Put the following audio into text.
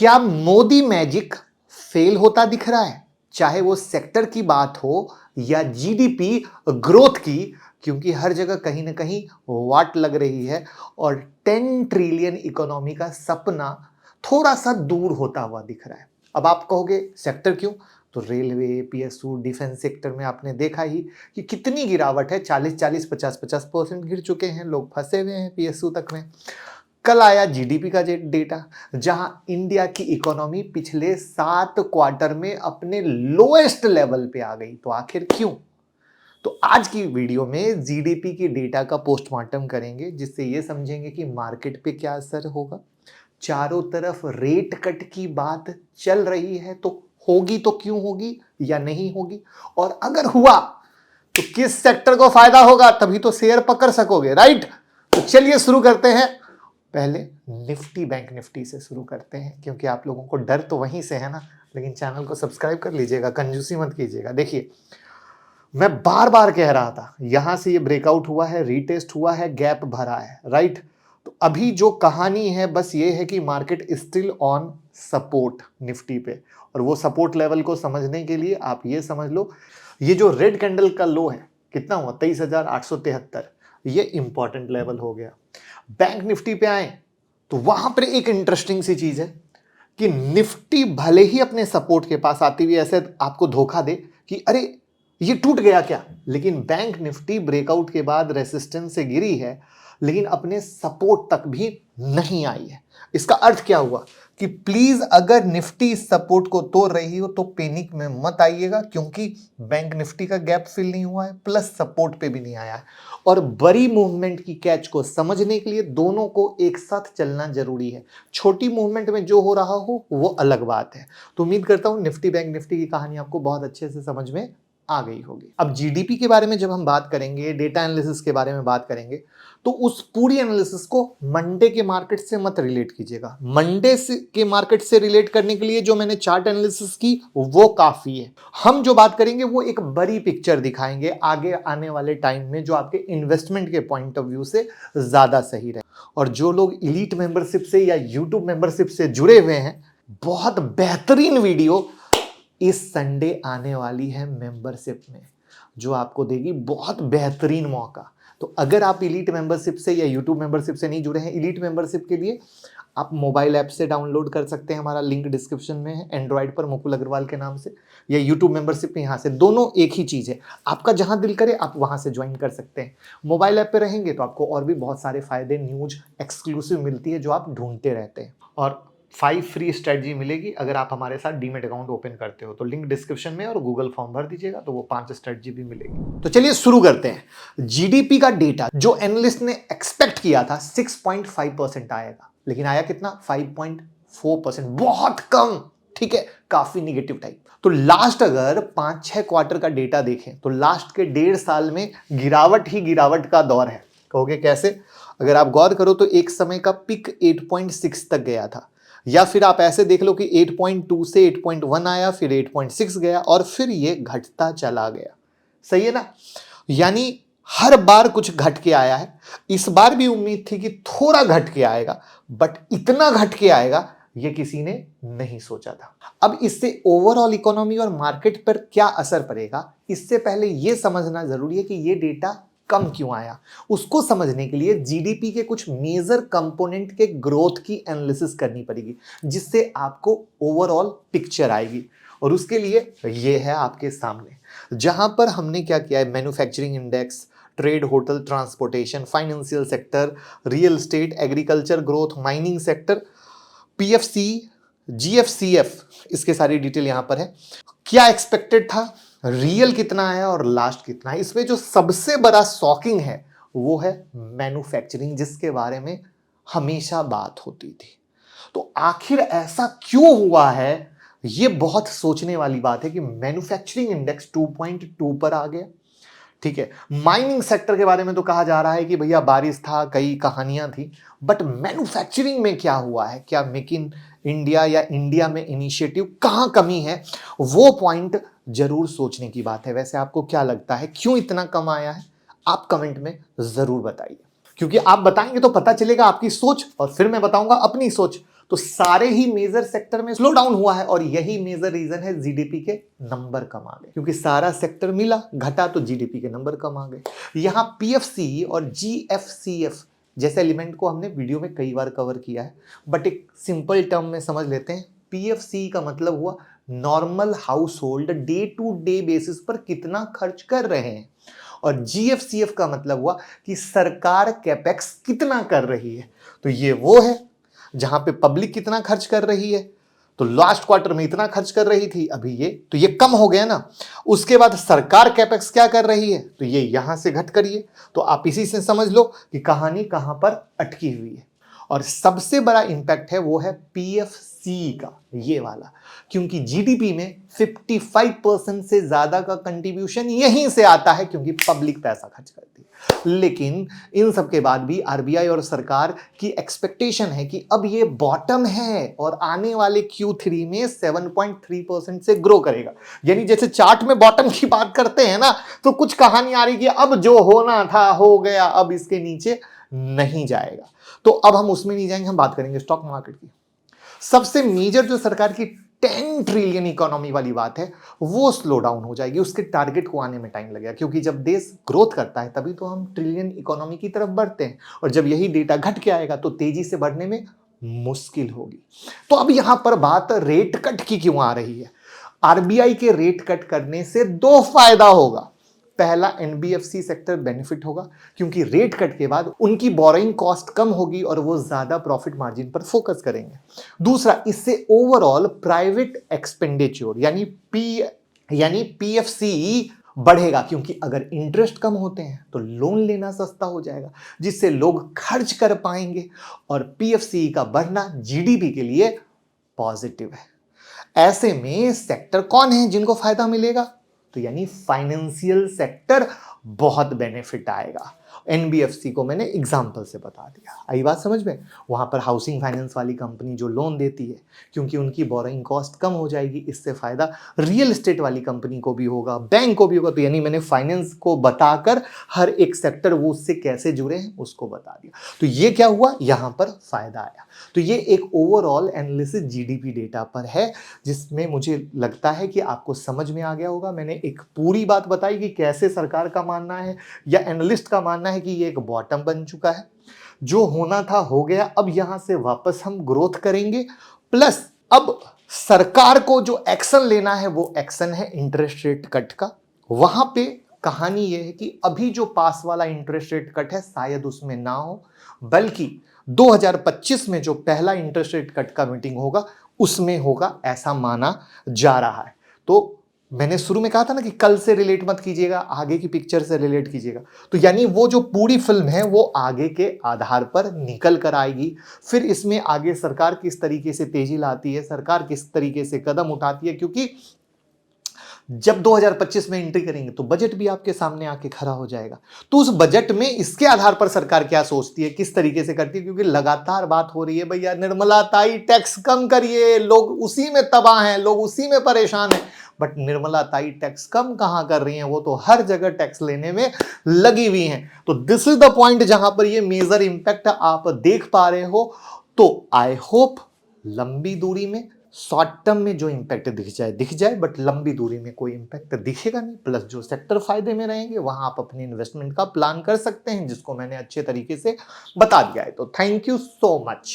क्या Modi magic fail होता दिख रहा है, चाहे वो सेक्टर की बात हो या जीडीपी ग्रोथ की? क्योंकि हर जगह कहीं ना कहीं वाट लग रही है और 10 ट्रिलियन इकोनॉमी का सपना थोड़ा सा दूर होता हुआ दिख रहा है। अब आप कहोगे सेक्टर क्यों? तो रेलवे, पीएसयू, डिफेंस सेक्टर में आपने देखा ही कि कितनी गिरावट है। 40-40, 50-50% गिर चुके हैं, लोग फंसे हुए हैं पीएसयू तक में। कल आया जीडीपी का डेटा, जहां इंडिया की इकोनॉमी पिछले 7 क्वार्टर में अपने लोएस्ट लेवल पे आ गई। तो आखिर क्यों? तो आज की वीडियो में जीडीपी की डेटा का पोस्टमार्टम करेंगे, जिससे ये समझेंगे कि मार्केट पे क्या असर होगा। चारों तरफ रेट कट की बात चल रही है, तो होगी तो क्यों होगी या नहीं होगी, और अगर हुआ तो किस सेक्टर को फायदा होगा, तभी तो शेयर पकड़ सकोगे, राइट? तो चलिए शुरू करते हैं। पहले निफ्टी, बैंक निफ्टी से शुरू करते हैं, क्योंकि आप लोगों को डर तो वहीं से है ना। लेकिन चैनल को सब्सक्राइब कर लीजिएगा, कंजूसी मत कीजिएगा। देखिए, मैं बार बार कह रहा था, यहां से ये ब्रेकआउट हुआ है, रीटेस्ट हुआ है, गैप भरा है, राइट? तो अभी जो कहानी है बस ये है कि market still on support Nifty पे, और वो सपोर्ट लेवल को समझने के लिए आप ये समझ लो, ये जो रेड कैंडल का लो है, कितना हुआ? 23,873, ये इंपॉर्टेंट लेवल हो गया। बैंक निफ्टी पे आए तो वहां पर एक इंटरेस्टिंग सी चीज है कि निफ्टी भले ही अपने सपोर्ट के पास आती हुई ऐसे आपको धोखा दे कि अरे ये टूट गया क्या, लेकिन बैंक निफ्टी ब्रेकआउट के बाद रेसिस्टेंस से गिरी है, लेकिन अपने सपोर्ट तक भी नहीं आई है। इसका अर्थ क्या हुआ कि प्लीज अगर निफ्टी सपोर्ट को तोड़ रही हो तो पैनिक में मत आइएगा, क्योंकि बैंक निफ्टी का गैप फिल नहीं हुआ है, प्लस सपोर्ट पे भी नहीं आया है। और बड़ी मूवमेंट की कैच को समझने के लिए दोनों को एक साथ चलना जरूरी है। छोटी मूवमेंट में जो हो रहा हो वो अलग बात है। तो उम्मीद करता हूं निफ्टी बैंक निफ्टी की कहानी आपको बहुत अच्छे से समझ में आ गई होगी। अब जीडीपी के बारे में जब हम बात करेंगे, डेटा एनालिसिस के बारे में बात करेंगे, तो उस पूरी एनालिसिस को मंडे के मार्केट से मत रिलेट कीजिएगा। मंडे से के मार्केट से रिलेट करने के लिए जो मैंने चार्ट एनालिसिस की वो काफी है। हम जो बात करेंगे वो एक बड़ी पिक्चर दिखाएंगे आगे आने वाले टाइम में, जो आपके इन्वेस्टमेंट के पॉइंट ऑफ व्यू से ज्यादा सही रहे। और जो लोग इलीट मेंबरशिप से या यूट्यूब मेंबरशिप से जुड़े हुए हैं, बहुत बेहतरीन वीडियो इस संडे आने वाली है मेंबरशिप में, जो आपको देगी बहुत बेहतरीन मौका। तो अगर आप इलीट मेंबरशिप से या यूट्यूब मेंबरशिप से नहीं जुड़े हैं, इलीट मेंबरशिप के लिए आप मोबाइल ऐप से डाउनलोड कर सकते हैं, हमारा लिंक डिस्क्रिप्शन में है, एंड्रॉइड पर मुकुल अग्रवाल के नाम से, या यूट्यूब मेंबरशिप यहाँ से, दोनों एक ही चीज़ है। आपका जहां दिल करे आप वहां से ज्वाइन कर सकते हैं। मोबाइल ऐप पे रहेंगे तो आपको और भी बहुत सारे फायदे, न्यूज एक्सक्लूसिव मिलती है जो आप ढूंढते रहते हैं। और 5 फ्री स्ट्रेटजी मिलेगी अगर आप हमारे साथ डीमेट अकाउंट ओपन करते हो, तो लिंक डिस्क्रिप्शन में, और गूगल फॉर्म भर दीजिएगा तो वो 5 स्ट्रेटजी भी मिलेगी। तो चलिए शुरू करते हैं। जीडीपी का डेटा जो एनालिस्ट ने एक्सपेक्ट किया था 6.5% आएगा, लेकिन आया कितना? 5.4%, बहुत कम। ठीक है, काफी निगेटिव टाइप। तो लास्ट अगर 5-6 क्वार्टर का डेटा देखें तो लास्ट के 1.5 साल में गिरावट ही गिरावट का दौर है। कहोगे कैसे? अगर आप गौर करो तो एक समय का पिक 8.6 तक गया था, या फिर आप ऐसे देख लो कि 8.2 से 8.1 आया, फिर 8.6 गया, और फिर ये घटता चला गया। सही है ना? यानी हर बार कुछ घट के आया है। इस बार भी उम्मीद थी कि थोड़ा घट के आएगा, बट इतना घट के आएगा ये किसी ने नहीं सोचा था। अब इससे ओवरऑल इकोनॉमी और मार्केट पर क्या असर पड़ेगा, इससे पहले यह समझना जरूरी है कि यह डेटा कम क्यों आया। उसको समझने के लिए जीडीपी के कुछ मेजर कंपोनेंट के ग्रोथ की एनालिसिस करनी पड़ेगी, जिससे आपको ओवरऑल पिक्चर आएगी। और उसके लिए ये है आपके सामने, जहां पर हमने क्या किया है, manufacturing index, trade, hotel, transportation, financial sector, real estate, agriculture growth, mining sector, PFC, GFCF, इसके सारी डिटेल यहां पर है। क्या एक्सपेक्टेड था, रियल कितना है और लास्ट कितना है। इसमें जो सबसे बड़ा शॉकिंग है वो है मैन्युफैक्चरिंग, जिसके बारे में हमेशा बात होती थी। तो आखिर ऐसा क्यों हुआ है, ये बहुत सोचने वाली बात है कि मैन्युफैक्चरिंग इंडेक्स 2.2 पर आ गया। ठीक है, माइनिंग सेक्टर के बारे में तो कहा जा रहा है कि भैया बारिश था, कई कहानियां थी, बट मैन्युफैक्चरिंग में क्या हुआ है, क्या मेक इन इंडिया या इंडिया में इनिशिएटिव कहां कमी है, वो पॉइंट जरूर सोचने की बात है। वैसे आपको क्या लगता है क्यों इतना कम आया है? आप कमेंट में जरूर बताइए, क्योंकि आप बताएंगे तो पता चलेगा आपकी सोच, और फिर मैं बताऊंगा अपनी सोच। तो सारे ही मेजर सेक्टर में स्लो डाउन हुआ है और यही मेजर रीजन है जीडीपी के नंबर कम आ गए, क्योंकि सारा सेक्टर मिला घटा तो जीडीपी के नंबर कम आ गए। यहां पीएफसी और जीएफसीएफ जैसे एलिमेंट को हमने वीडियो में कई बार कवर किया है, बट एक सिंपल टर्म में समझ लेते हैं। पीएफसी का मतलब हुआ normal household day to day basis पर कितना खर्च कर रहे हैं, और जीएफसीएफ का मतलब हुआ कि सरकार कैपेक्स कितना कर रही है। तो ये वो है जहां पे पब्लिक कितना खर्च कर रही है, तो लास्ट क्वार्टर में इतना खर्च कर रही थी, अभी ये कम हो गया ना। उसके बाद सरकार कैपेक्स क्या कर रही है, तो ये यहां से घट करिए, तो आप इसी से समझ लो कि कहानी कहां पर अटकी हुई है। और सबसे बड़ा इंपैक्ट है वो है पीएफसी का, ये वाला, क्योंकि जीडीपी में 55% से ज्यादा का कंट्रीब्यूशन यहीं से आता है, क्योंकि पब्लिक पैसा खर्च करती है। लेकिन इन सब के बाद भी आरबीआई और सरकार की एक्सपेक्टेशन है कि अब ये बॉटम है और आने वाले Q3 में 7.3% से ग्रो करेगा। यानी जैसे चार्ट में बॉटम की बात करते हैं ना, तो कुछ कहानी आ रही कि अब जो होना था हो गया, अब इसके नीचे नहीं जाएगा। तो अब हम उसमें नहीं जाएंगे, हम बात करेंगे स्टॉक मार्केट की। सबसे मेजर जो सरकार की 10 ट्रिलियन इकोनॉमी वाली बात है, वो स्लो डाउन हो जाएगी, उसके टारगेट को आने में टाइम लगेगा, क्योंकि जब देश ग्रोथ करता है तभी तो हम ट्रिलियन इकोनॉमी की तरफ बढ़ते हैं, और जब यही डेटा घट के आएगा तो तेजी से बढ़ने में मुश्किल होगी। तो अब यहां पर बात रेट कट की क्यों आ रही है? आरबीआई के रेट कट करने से दो फायदा होगा। पहला, एनबीएफसी सेक्टर बेनिफिट होगा, क्योंकि रेट कट के बाद उनकी बोरोइंग कॉस्ट कम होगी और वो ज्यादा प्रॉफिट मार्जिन पर फोकस करेंगे। दूसरा, इससे ओवरऑल प्राइवेट एक्सपेंडिचर यानी पीएफसी बढ़ेगा, क्योंकि अगर इंटरेस्ट कम होते हैं तो लोन लेना सस्ता हो जाएगा, जिससे लोग खर्च कर पाएंगे, और पीएफसी का बढ़ना जीडीपी के लिए पॉजिटिव है। ऐसे में सेक्टर कौन है जिनको फायदा मिलेगा? तो यानी फाइनेंशियल सेक्टर बहुत बेनिफिट आएगा। एनबीएफसी को मैंने एग्जांपल से बता दिया, आई बात समझ में। वहां पर हाउसिंग फाइनेंस वाली कंपनी जो लोन देती है, क्योंकि उनकी बोरोइंग कॉस्ट कम हो जाएगी, इससे फायदा रियल एस्टेट वाली कंपनी को भी होगा, बैंक को भी होगा। तो यानी मैंने फाइनेंस को बताकर हर एक सेक्टर वो उससे कैसे जुड़े हैं उसको बता दिया। तो ये क्या हुआ, यहां पर फायदा आया। तो ये एक ओवरऑल एनालिसिस जीडीपी डेटा पर है, जिसमें मुझे लगता है कि आपको समझ में आ गया होगा। मैंने एक पूरी बात बताई कि कैसे सरकार का मानना है या एनालिस्ट का मानना है कि ये एक बॉटम बन चुका है, जो होना था हो गया, अब यहां से वापस हम ग्रोथ करेंगे। प्लस अब सरकार को जो एक्शन लेना है वो एक्शन है इंटरेस्ट रेट कट का। वहां पे कहानी ये है कि अभी जो पास वाला इंटरेस्ट रेट कट है शायद उसमें ना हो, बल्कि 2025 में जो पहला इंटरेस्ट रेट कट का मीटिंग होगा उसमें होगा, ऐसा माना जा रहा है। तो मैंने शुरू में कहा था ना कि कल से रिलेट मत कीजिएगा, आगे की पिक्चर से रिलेट कीजिएगा। तो यानी वो जो पूरी फिल्म है वो आगे के आधार पर निकल कर आएगी। फिर इसमें आगे सरकार किस तरीके से तेजी लाती है, सरकार किस तरीके से कदम उठाती है, क्योंकि जब 2025 में एंट्री करेंगे तो बजट भी आपके सामने आके खड़ा हो जाएगा। तो उस बजट में इसके आधार पर सरकार क्या सोचती है, किस तरीके से करती है, क्योंकि लगातार बात हो रही है भैया निर्मला ताई टैक्स कम करिए, लोग उसी में तबाह हैं, लोग उसी में परेशान हैं। बट निर्मला ताई टैक्स कम कहां कर रही हैं, वो तो हर जगह टैक्स लेने में लगी हुई हैं। तो दिस इज द पॉइंट जहां पर ये मेजर इंपैक्ट आप देख पा रहे हो। तो आई होप लंबी दूरी में, शॉर्ट टर्म में जो इंपैक्ट दिख जाए, बट लंबी दूरी में कोई इंपैक्ट दिखेगा नहीं। प्लस जो सेक्टर फायदे में रहेंगे वहां आप अपने इन्वेस्टमेंट का प्लान कर सकते हैं, जिसको मैंने अच्छे तरीके से बता दिया है। तो थैंक यू सो मच।